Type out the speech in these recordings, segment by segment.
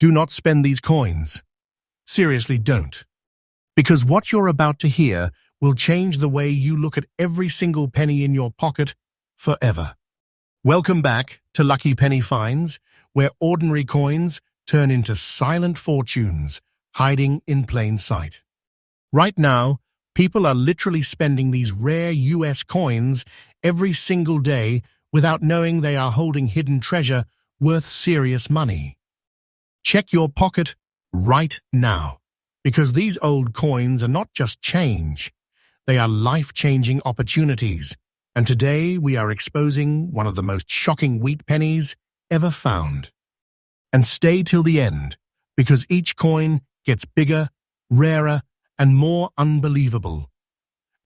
Do not spend these coins. Seriously, don't. Because what you're about to hear will change the way you look at every single penny in your pocket forever. Welcome back to Lucky Penny Finds, where ordinary coins turn into silent fortunes hiding in plain sight. Right now, people are literally spending these rare US coins every single day without knowing they are holding hidden treasure worth serious money. Check your pocket right now, because these old coins are not just change, they are life-changing opportunities, and today we are exposing one of the most shocking wheat pennies ever found. And stay till the end, because each coin gets bigger, rarer, and more unbelievable.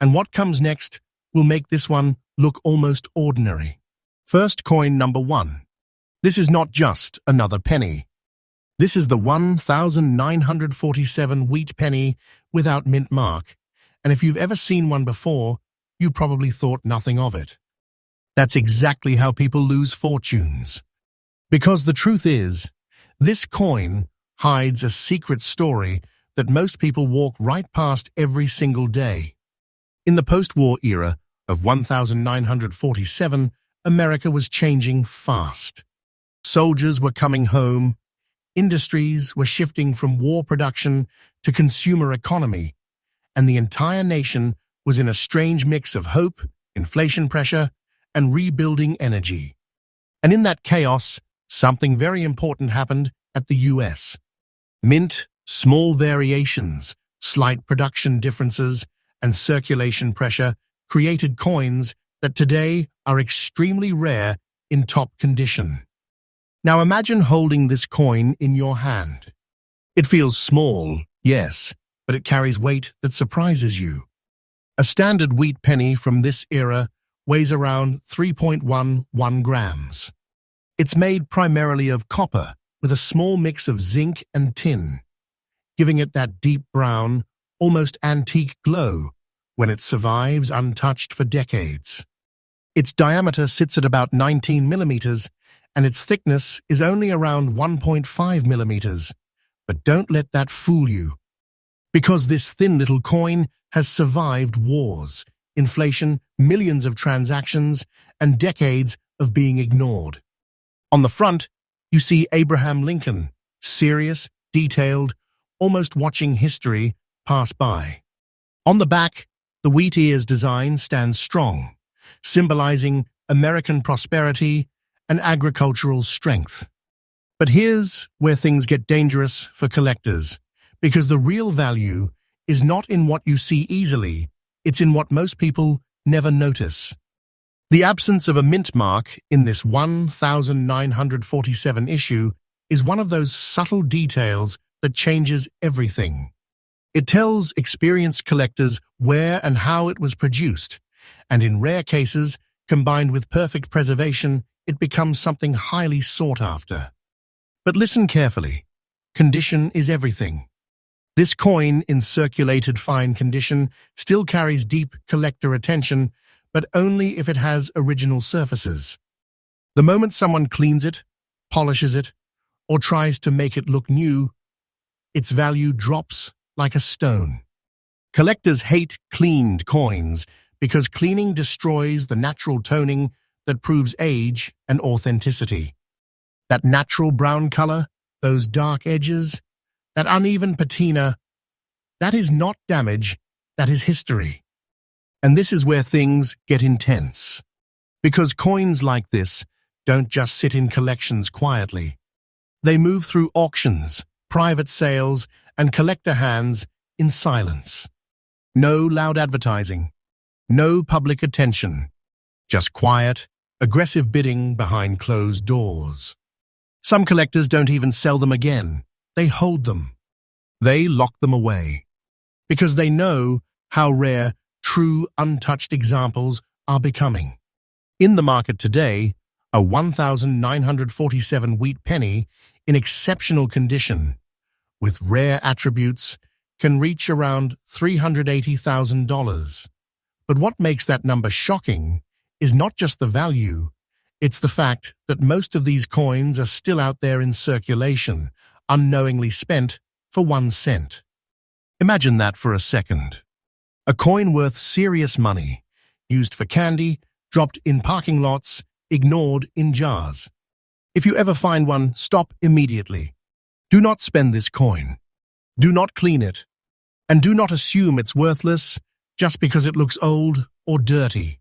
And what comes next will make this one look almost ordinary. First, coin number 1. This is not just another penny. This is the 1947 wheat penny without mint mark, and if you've ever seen one before, you probably thought nothing of it. That's exactly how people lose fortunes. Because the truth is, this coin hides a secret story that most people walk right past every single day. In the post-war era of 1947, America was changing fast. Soldiers were coming home, industries were shifting from war production to consumer economy, and the entire nation was in a strange mix of hope, inflation pressure, and rebuilding energy. And in that chaos, something very important happened at the US. Mint, small variations, slight production differences, and circulation pressure created coins that today are extremely rare in top condition. Now imagine holding this coin in your hand. It feels small, yes, but it carries weight that surprises you. A standard wheat penny from this era weighs around 3.11 grams. It's made primarily of copper with a small mix of zinc and tin, giving it that deep brown, almost antique glow when it survives untouched for decades. Its diameter sits at about 19 millimeters, and its thickness is only around 1.5 millimeters. But don't let that fool you, because this thin little coin has survived wars, inflation, millions of transactions, and decades of being ignored. On the front, you see Abraham Lincoln, serious, detailed, almost watching history pass by. On the back, the wheat ears design stands strong, symbolizing American prosperity and agricultural strength. But here's where things get dangerous for collectors, because the real value is not in what you see easily, it's in what most people never notice. The absence of a mint mark in this 1947 issue is one of those subtle details that changes everything. It tells experienced collectors where and how it was produced, and in rare cases, combined with perfect preservation, it becomes something highly sought after. But listen carefully. Condition is everything. This coin in circulated fine condition still carries deep collector attention, but only if it has original surfaces. The moment someone cleans it, polishes it, or tries to make it look new, its value drops like a stone. Collectors hate cleaned coins because cleaning destroys the natural toning that proves age and authenticity. That natural brown color, those dark edges, that uneven patina, that is not damage, that is history. And this is where things get intense. Because coins like this don't just sit in collections quietly. They move through auctions, private sales, and collector hands in silence. No loud advertising, no public attention, just quiet, aggressive bidding behind closed doors. Some collectors don't even sell them again. They hold them. They lock them away. Because they know how rare, true, untouched examples are becoming. In the market today, a 1947 wheat penny in exceptional condition, with rare attributes, can reach around $380,000. But what makes that number shocking is not just the value, it's the fact that most of these coins are still out there in circulation, unknowingly spent for 1 cent. Imagine that for a second. A coin worth serious money, used for candy, dropped in parking lots, ignored in jars. If you ever find one, stop immediately. Do not spend this coin. Do not clean it. And do not assume it's worthless just because it looks old or dirty.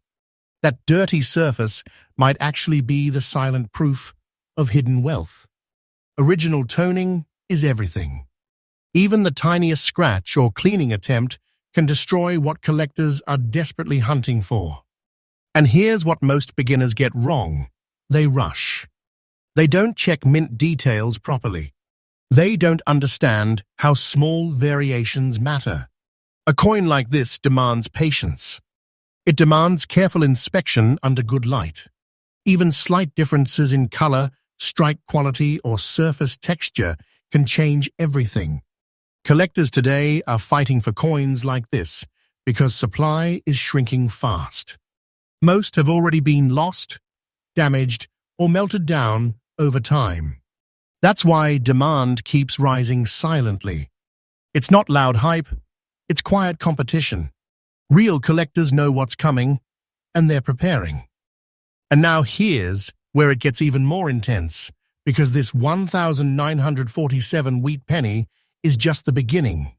That dirty surface might actually be the silent proof of hidden wealth. Original toning is everything. Even the tiniest scratch or cleaning attempt can destroy what collectors are desperately hunting for. And here's what most beginners get wrong. They rush. They don't check mint details properly. They don't understand how small variations matter. A coin like this demands patience. It demands careful inspection under good light. Even slight differences in color, strike quality, or surface texture can change everything. Collectors today are fighting for coins like this because supply is shrinking fast. Most have already been lost, damaged, or melted down over time. That's why demand keeps rising silently. It's not loud hype, it's quiet competition. Real collectors know what's coming, and they're preparing. And now here's where it gets even more intense, because this 1947 wheat penny is just the beginning.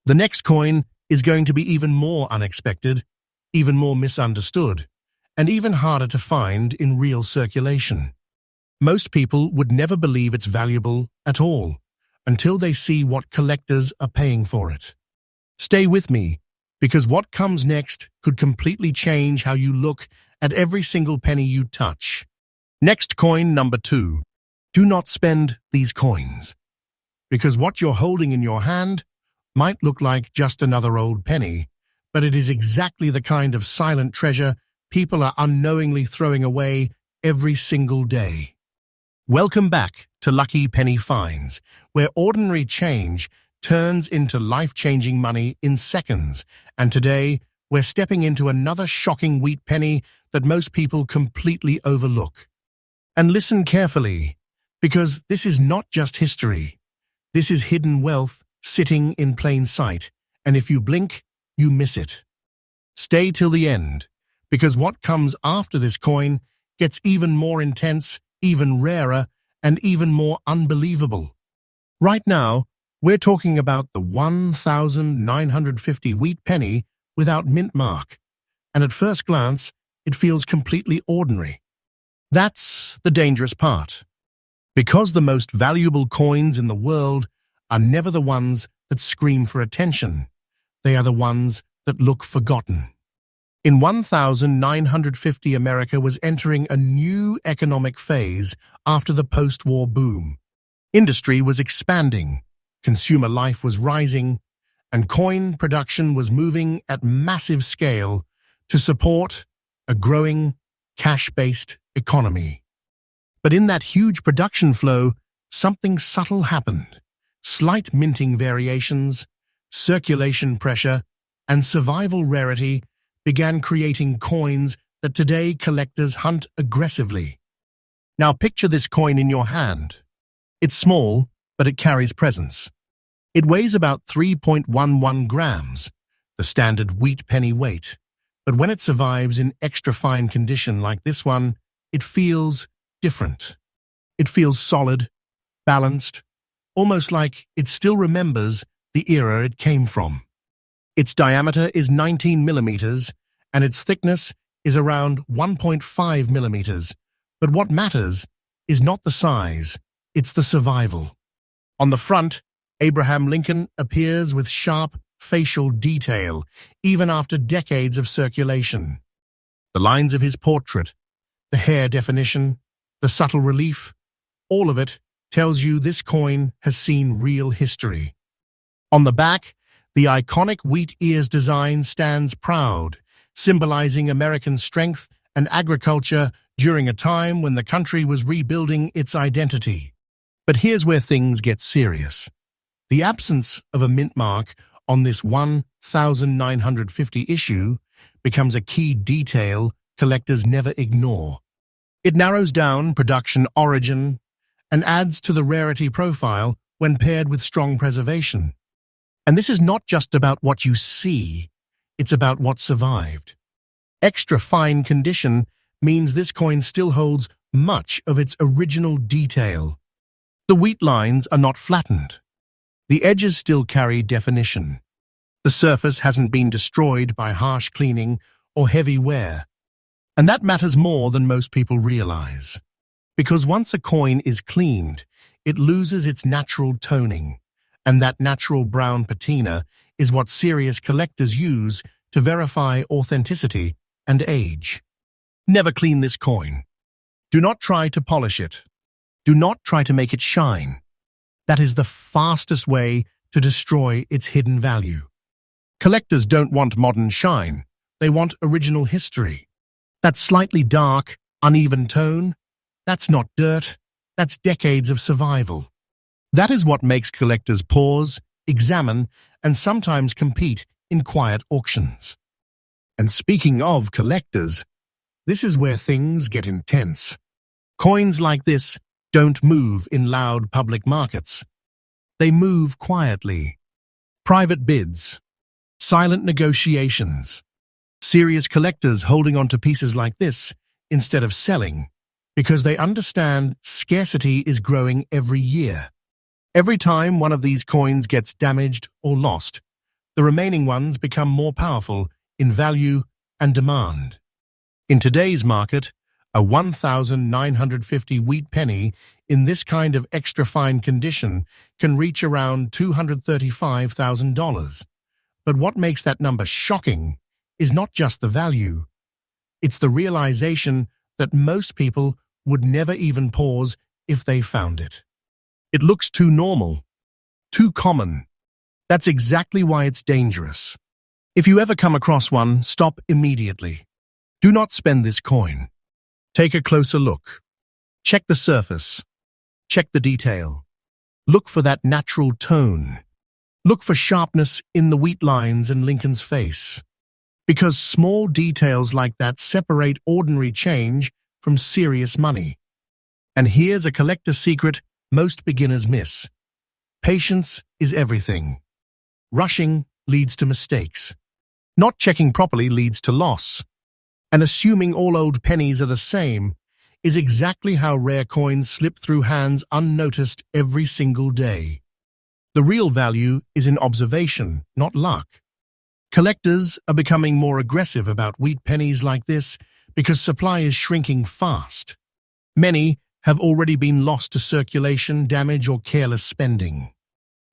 The next coin is going to be even more unexpected, even more misunderstood, and even harder to find in real circulation. Most people would never believe it's valuable at all until they see what collectors are paying for it. Stay with me, because what comes next could completely change how you look at every single penny you touch. Next coin number 2. Do not spend these coins. Because what you're holding in your hand might look like just another old penny, but it is exactly the kind of silent treasure people are unknowingly throwing away every single day. Welcome back to Lucky Penny Finds, where ordinary change turns into life-changing money in seconds. And today, we're stepping into another shocking wheat penny that most people completely overlook. And listen carefully, because this is not just history. This is hidden wealth sitting in plain sight, and if you blink, you miss it. Stay till the end, because what comes after this coin gets even more intense, even rarer, and even more unbelievable. Right now, we're talking about the 1950 wheat penny without mint mark, and at first glance, it feels completely ordinary. That's the dangerous part. Because the most valuable coins in the world are never the ones that scream for attention. They are the ones that look forgotten. In 1950, America was entering a new economic phase after the post-war boom. Industry was expanding, consumer life was rising, and coin production was moving at massive scale to support a growing, cash-based economy. But in that huge production flow, something subtle happened. Slight minting variations, circulation pressure, and survival rarity began creating coins that today collectors hunt aggressively. Now picture this coin in your hand. It's small, but it carries presence. It weighs about 3.11 grams, the standard wheat penny weight. But when it survives in extra fine condition like this one, it feels different. It feels solid, balanced, almost like it still remembers the era it came from. Its diameter is 19 millimeters, and its thickness is around 1.5 millimeters. But what matters is not the size, it's the survival. On the front, Abraham Lincoln appears with sharp facial detail, even after decades of circulation. The lines of his portrait, the hair definition, the subtle relief, all of it tells you this coin has seen real history. On the back, the iconic wheat ears design stands proud, symbolizing American strength and agriculture during a time when the country was rebuilding its identity. But here's where things get serious. The absence of a mint mark on this 1950 issue becomes a key detail collectors never ignore. It narrows down production origin and adds to the rarity profile when paired with strong preservation. And this is not just about what you see, it's about what survived. Extra fine condition means this coin still holds much of its original detail. The wheat lines are not flattened. The edges still carry definition. The surface hasn't been destroyed by harsh cleaning or heavy wear. And that matters more than most people realize. Because once a coin is cleaned, it loses its natural toning, and that natural brown patina is what serious collectors use to verify authenticity and age. Never clean this coin. Do not try to polish it. Do not try to make it shine. That is the fastest way to destroy its hidden value. Collectors don't want modern shine. They want original history. That slightly dark, uneven tone, that's not dirt. That's decades of survival. That is what makes collectors pause, examine, and sometimes compete in quiet auctions. And speaking of collectors, this is where things get intense. Coins like this don't move in loud public markets. They move quietly. Private bids, silent negotiations, serious collectors holding on to pieces like this instead of selling because they understand scarcity is growing every year. Every time one of these coins gets damaged or lost, the remaining ones become more powerful in value and demand. In today's market, a 1,950 wheat penny in this kind of extra fine condition can reach around $235,000. But what makes that number shocking is not just the value. It's the realization that most people would never even pause if they found it. It looks too normal, too common. That's exactly why it's dangerous. If you ever come across one, stop immediately. Do not spend this coin. Take a closer look. Check the surface. Check the detail. Look for that natural tone. Look for sharpness in the wheat lines and Lincoln's face. Because small details like that separate ordinary change from serious money. And here's a collector's secret most beginners miss. Patience is everything. Rushing leads to mistakes. Not checking properly leads to loss. And assuming all old pennies are the same is exactly how rare coins slip through hands unnoticed every single day. The real value is in observation, not luck. Collectors are becoming more aggressive about wheat pennies like this because supply is shrinking fast. Many have already been lost to circulation, damage, or careless spending.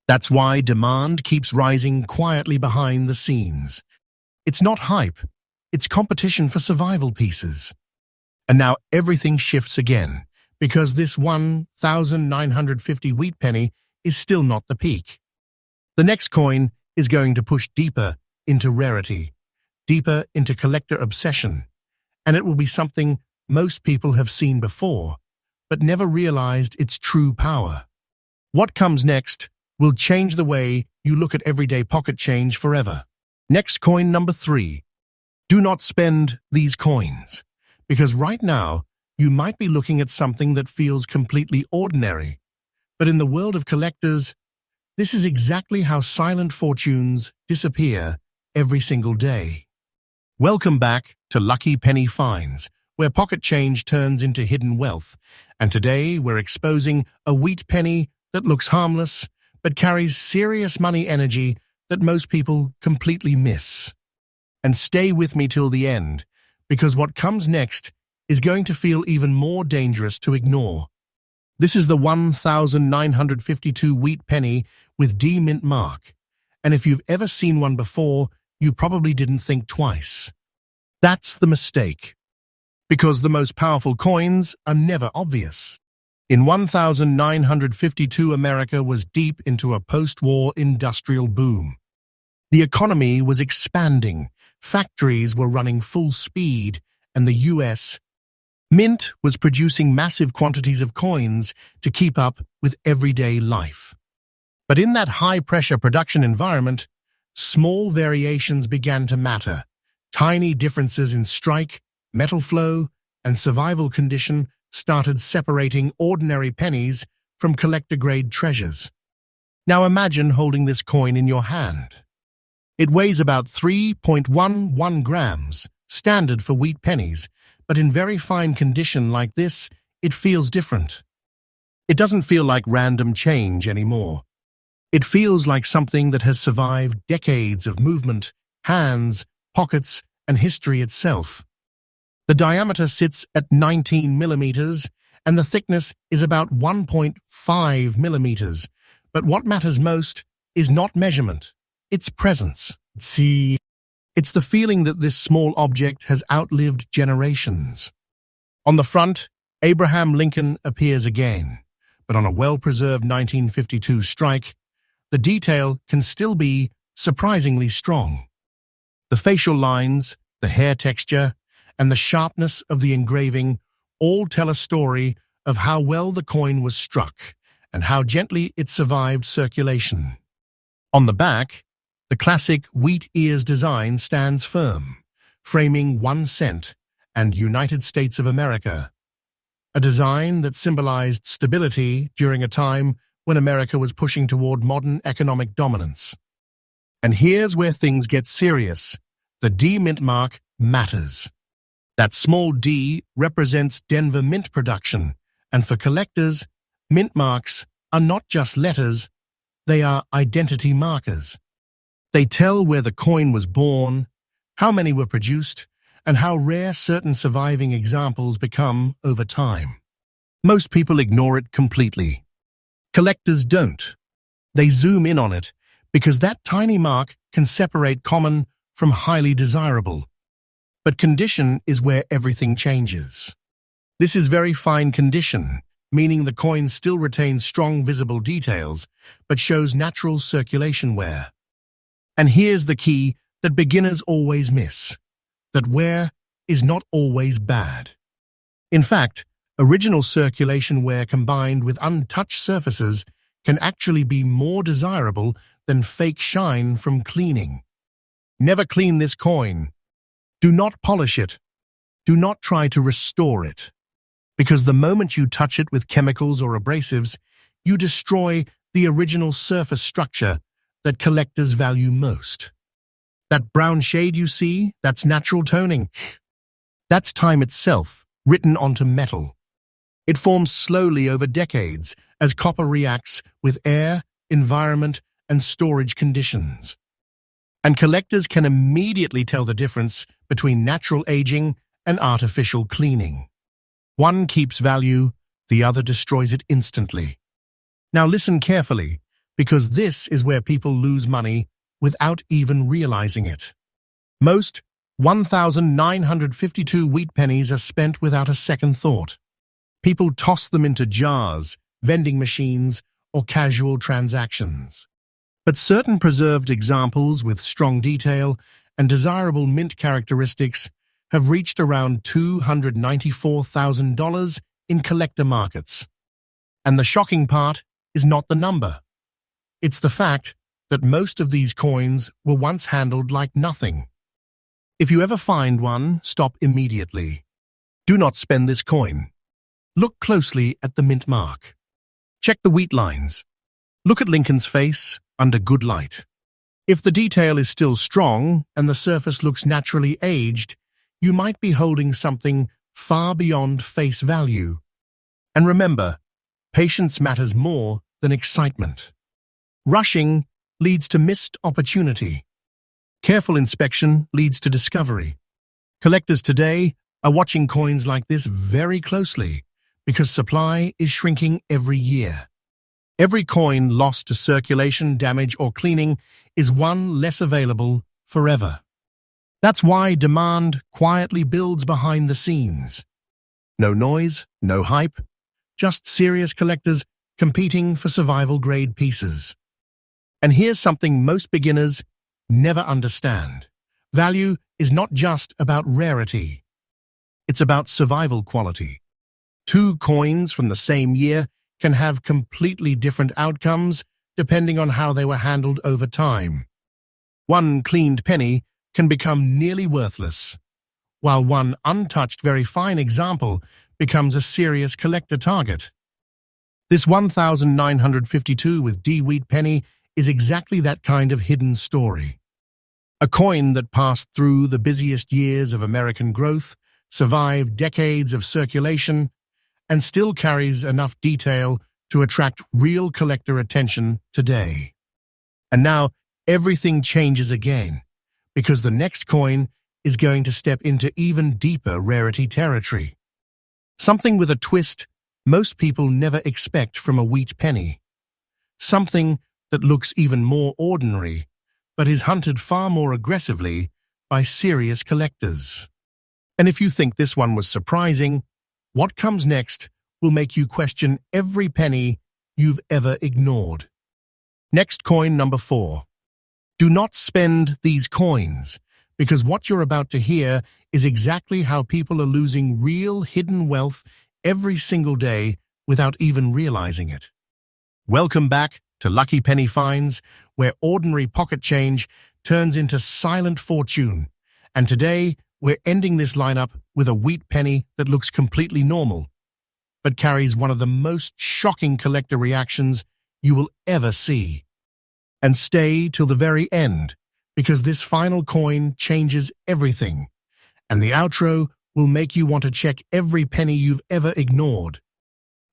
That's why demand keeps rising quietly behind the scenes. It's not hype, it's competition for survival pieces. And now everything shifts again, because this 1,950 wheat penny is still not the peak. The next coin is going to push deeper into rarity, deeper into collector obsession, and it will be something most people have seen before, but never realized its true power. What comes next will change the way you look at everyday pocket change forever. Next coin number 3. Do not spend these coins, because right now you might be looking at something that feels completely ordinary. But in the world of collectors, this is exactly how silent fortunes disappear every single day. Welcome back to Lucky Penny Finds, where pocket change turns into hidden wealth. And today we're exposing a wheat penny that looks harmless, but carries serious money energy that most people completely miss. And stay with me till the end, because what comes next is going to feel even more dangerous to ignore. This is the 1,952 wheat penny with D mint mark, and if you've ever seen one before, you probably didn't think twice. That's the mistake, because the most powerful coins are never obvious. In 1952, America was deep into a post-war industrial boom. The economy was expanding, factories were running full speed, and the U.S. Mint was producing massive quantities of coins to keep up with everyday life. But in that high-pressure production environment, small variations began to matter. Tiny differences in strike, metal flow, and survival condition started separating ordinary pennies from collector-grade treasures. Now imagine holding this coin in your hand. It weighs about 3.11 grams, standard for wheat pennies, but in very fine condition like this, it feels different. It doesn't feel like random change anymore. It feels like something that has survived decades of movement, hands, pockets, and history itself. The diameter sits at 19 millimeters, and the thickness is about 1.5 millimeters. But what matters most is not measurement, it's presence. See, it's the feeling that this small object has outlived generations. On the front, Abraham Lincoln appears again, but on a well-preserved 1952 strike, the detail can still be surprisingly strong. The facial lines, the hair texture, and the sharpness of the engraving all tell a story of how well the coin was struck and how gently it survived circulation. On the back, the classic wheat ears design stands firm, framing 1 cent and United States of America, a design that symbolized stability during a time when America was pushing toward modern economic dominance. And here's where things get serious. The D mint mark matters. That small d represents Denver mint production, and for collectors, mint marks are not just letters, they are identity markers. They tell where the coin was born, how many were produced, and how rare certain surviving examples become over time. Most people ignore it completely. Collectors don't. They zoom in on it because that tiny mark can separate common from highly desirable. But condition is where everything changes. This is very fine condition, meaning the coin still retains strong visible details, but shows natural circulation wear. And here's the key that beginners always miss, that wear is not always bad. In fact, original circulation wear combined with untouched surfaces can actually be more desirable than fake shine from cleaning. Never clean this coin. Do not polish it. Do not try to restore it. Because the moment you touch it with chemicals or abrasives, you destroy the original surface structure that collectors value most. That brown shade you see, that's natural toning. That's time itself, written onto metal. It forms slowly over decades as copper reacts with air, environment, and storage conditions. And collectors can immediately tell the difference between natural aging and artificial cleaning. One keeps value, the other destroys it instantly. Now listen carefully, because this is where people lose money without even realizing it. Most 1,952 wheat pennies are spent without a second thought. People toss them into jars, vending machines, or casual transactions. But certain preserved examples with strong detail and desirable mint characteristics have reached around $294,000 in collector markets. And the shocking part is not the number. It's the fact that most of these coins were once handled like nothing. If you ever find one, stop immediately. Do not spend this coin. Look closely at the mint mark. Check the wheat lines. Look at Lincoln's face under good light. If the detail is still strong and the surface looks naturally aged, you might be holding something far beyond face value. And remember, patience matters more than excitement. Rushing leads to missed opportunity. Careful inspection leads to discovery. Collectors today are watching coins like this very closely because supply is shrinking every year. Every coin lost to circulation, damage, or cleaning is one less available forever. That's why demand quietly builds behind the scenes. No noise, no hype, just serious collectors competing for survival-grade pieces. And here's something most beginners never understand. Value is not just about rarity. It's about survival quality. Two coins from the same year can have completely different outcomes depending on how they were handled over time. One cleaned penny can become nearly worthless, while one untouched, very fine example becomes a serious collector target. This 1952 with D wheat penny is exactly that kind of hidden story. A coin that passed through the busiest years of American growth, survived decades of circulation, and still carries enough detail to attract real collector attention today. And now everything changes again, because the next coin is going to step into even deeper rarity territory. Something with a twist most people never expect from a wheat penny. Something that looks even more ordinary, but is hunted far more aggressively by serious collectors. And if you think this one was surprising, what comes next will make you question every penny you've ever ignored. Next coin number 4. Do not spend these coins, because what you're about to hear is exactly how people are losing real hidden wealth every single day without even realizing it. Welcome back to Lucky Penny Finds, where ordinary pocket change turns into silent fortune. And today, we're ending this lineup with a wheat penny that looks completely normal, but carries one of the most shocking collector reactions you will ever see. And stay till the very end, because this final coin changes everything, and the outro will make you want to check every penny you've ever ignored.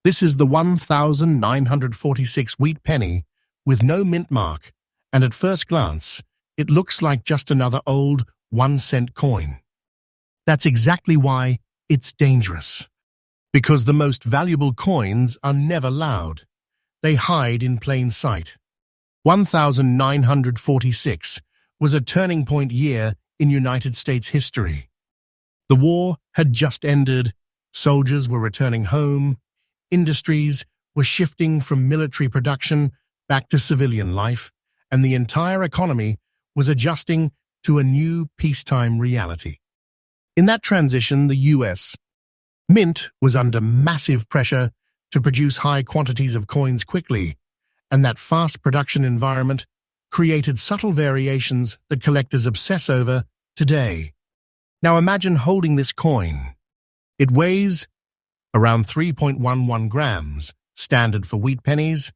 This is the 1946 wheat penny with no mint mark, and at first glance, it looks like just another old 1-cent coin. That's exactly why it's dangerous. Because the most valuable coins are never loud. They hide in plain sight. 1946 was a turning point year in United States history. The war had just ended, soldiers were returning home, industries were shifting from military production back to civilian life, and the entire economy was adjusting to a new peacetime reality. In that transition, the U.S. Mint was under massive pressure to produce high quantities of coins quickly, and that fast production environment created subtle variations that collectors obsess over today. Now imagine holding this coin. It weighs around 3.11 grams, standard for wheat pennies,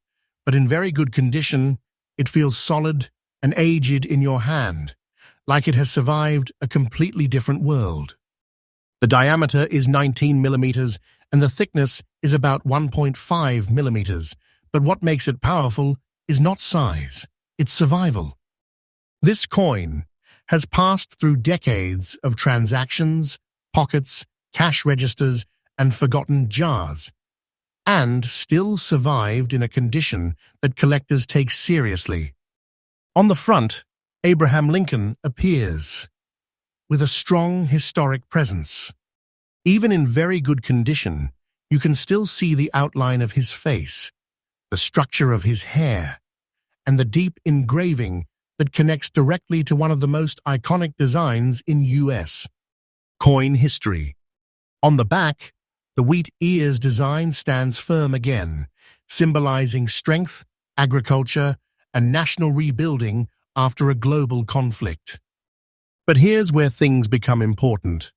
but in very good condition, it feels solid and aged in your hand, like it has survived a completely different world. The diameter is 19 millimeters and the thickness is about 1.5 millimeters, but what makes it powerful is not size, it's survival. This coin has passed through decades of transactions, pockets, cash registers, and forgotten jars, and still survived in a condition that collectors take seriously. On the front, Abraham Lincoln appears, with a strong historic presence. Even in very good condition, you can still see the outline of his face, the structure of his hair, and the deep engraving that connects directly to one of the most iconic designs in U.S. coin history. On the back, the wheat ears design stands firm again, symbolizing strength, agriculture, and national rebuilding after a global conflict. But here's where things become important.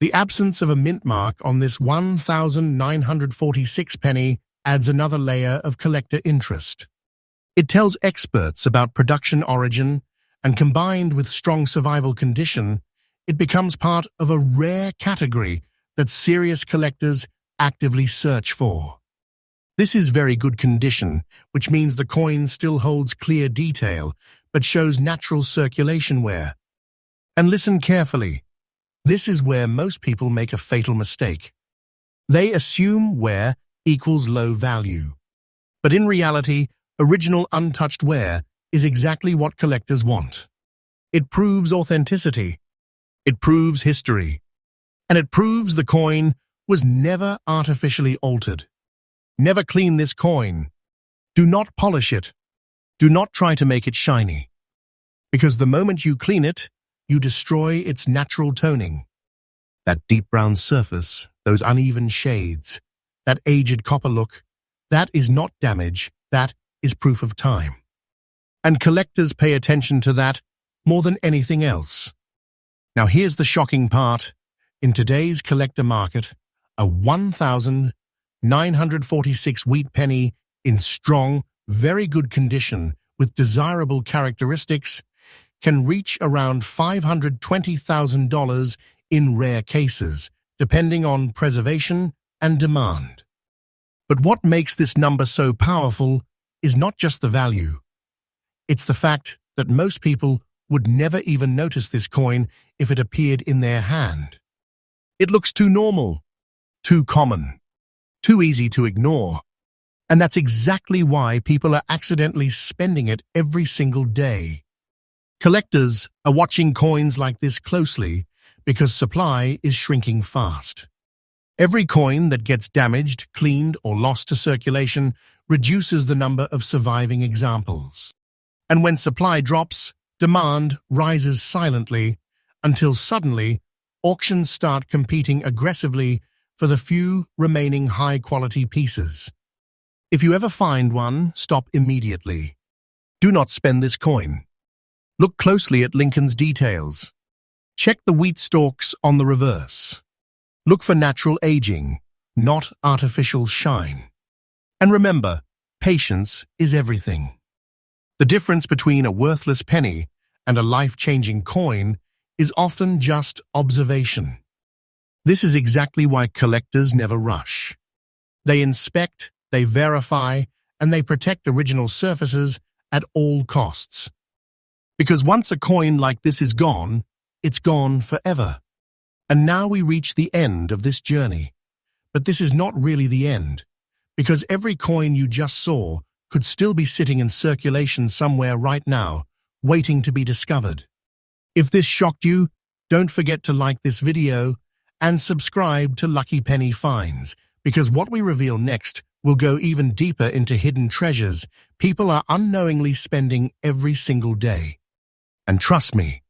The absence of a mint mark on this 1946 penny adds another layer of collector interest. It tells experts about production origin, and combined with strong survival condition, it becomes part of a rare category that serious collectors actively search for. This is very good condition, which means the coin still holds clear detail, but shows natural circulation wear. And listen carefully. This is where most people make a fatal mistake. They assume wear equals low value. But in reality, original untouched wear is exactly what collectors want. It proves authenticity. It proves history. And it proves the coin was never artificially altered. Never clean this coin. Do not polish it. Do not try to make it shiny. Because the moment you clean it, you destroy its natural toning. That deep brown surface, those uneven shades, that aged copper look, that is not damage, that is proof of time. And collectors pay attention to that more than anything else. Now here's the shocking part. In today's collector market, a 946 wheat penny in strong, very good condition with desirable characteristics can reach around $520,000 in rare cases, depending on preservation and demand. But what makes this number so powerful is not just the value. It's the fact that most people would never even notice this coin if it appeared in their hand. It looks too normal, too common, too easy to ignore. And that's exactly why people are accidentally spending it every single day. Collectors are watching coins like this closely because supply is shrinking fast. Every coin that gets damaged, cleaned, or lost to circulation reduces the number of surviving examples. And when supply drops, demand rises silently until suddenly auctions start competing aggressively for the few remaining high-quality pieces. If you ever find one, stop immediately. Do not spend this coin. Look closely at Lincoln's details. Check the wheat stalks on the reverse. Look for natural aging, not artificial shine. And remember, patience is everything. The difference between a worthless penny and a life-changing coin is often just observation. This is exactly why collectors never rush. They inspect, they verify, and they protect original surfaces at all costs. Because once a coin like this is gone, it's gone forever. And now we reach the end of this journey. But this is not really the end, because every coin you just saw could still be sitting in circulation somewhere right now, waiting to be discovered. If this shocked you, don't forget to like this video and subscribe to Lucky Penny Finds, because what we reveal next will go even deeper into hidden treasures people are unknowingly spending every single day. And trust me,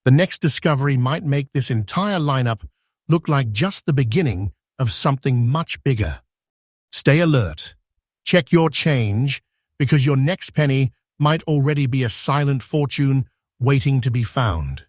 the next discovery might make this entire lineup look like just the beginning of something much bigger. Stay alert. Check your change, because your next penny might already be a silent fortune waiting to be found.